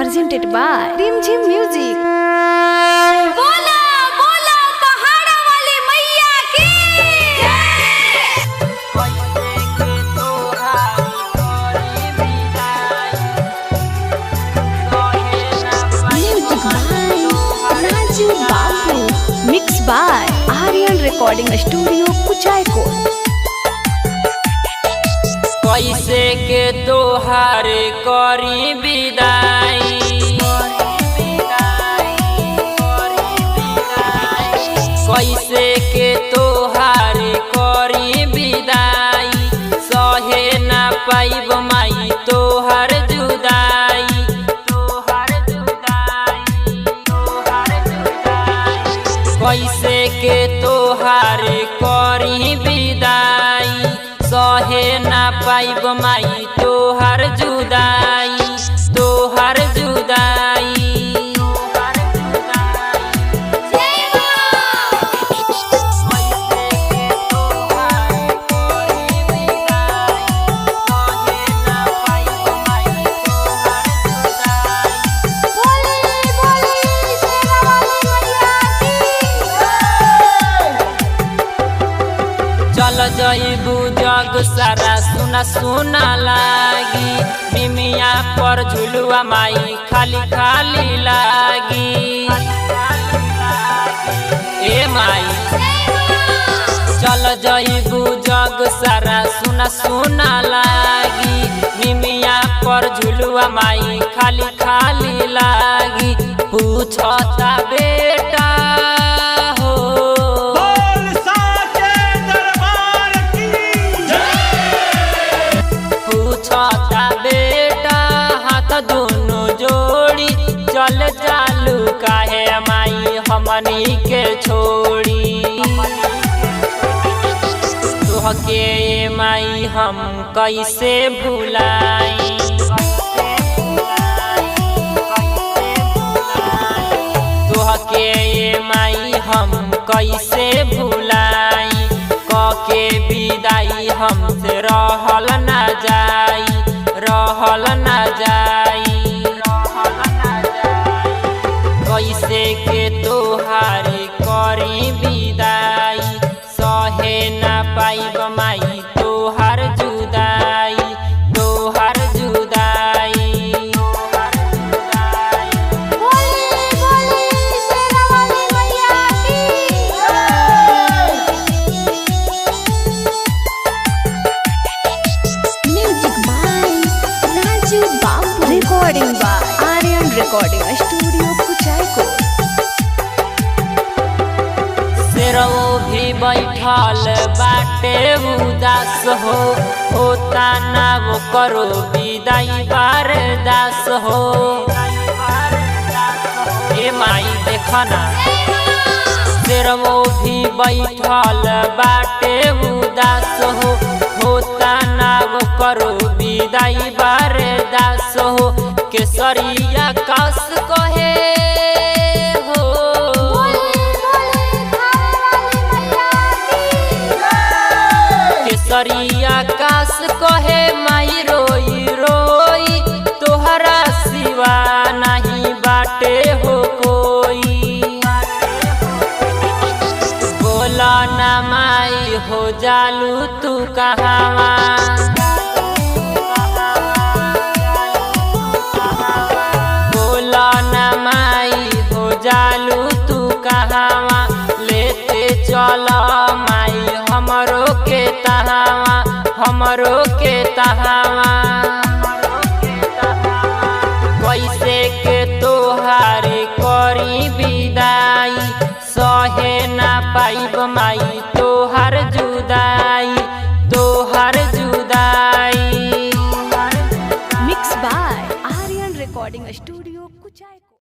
presented by Rimjim Music. बोला बोला पहाड़ा वाली मैया की Mixed by Aryan Recording Studio, Kuchaikot. कैसे के तोहार करी विदाई, कैसे के तोहार करी विदाई, सहे ना पाइब माई तोहार जुदाई, तोहार जुदाई, तोहार जुदाई। कैसे के तोहार करी विदाई, सहे ना पाइब माई तोहार जुदाई, तोहार जुदाई। चल जइबू जग सारा सुना सुना लागी, निमिया पर झुलुआ माई खाली खाली लागी। ए माई चल जइबू जग सारा सुना सुना लागी, निमिया पर झुलुआ माई खाली खाली लागी। पूछता बेटा दोनों जोड़ी, चल चालू काहे माई हमनी के छोड़ी। तोहके माई हम कैसे भुलाई, तोहके माई हम कैसे भुलाई। कके विदाई हमसे रहल ना जाई, रहल ना जाई। कैसे के तोहार करी विदाई, सहे ना पाइब माई तोहार जुदाई, तोहार जुदाई। Recording by Aryan Recording Studio, Kuchaikot. शेरो भी बैठल बाटे उदास हो, होता ना वो करो विदाई बारदास हो। ए माई देखना शेरो भी बैठल बाटे उदास हो, होता ना वो करो विदाई बारदास हो। केसरिया कास कहे हो, केसरिया कास कहे माई रोई रोई, तोहरा सिवा नहीं बाटे हो कोई। बोला ना माई हो जालू तू कहावा, जालू तू कहावा। लेते चल माई हमरो के तहावा, हमरो के तहावा।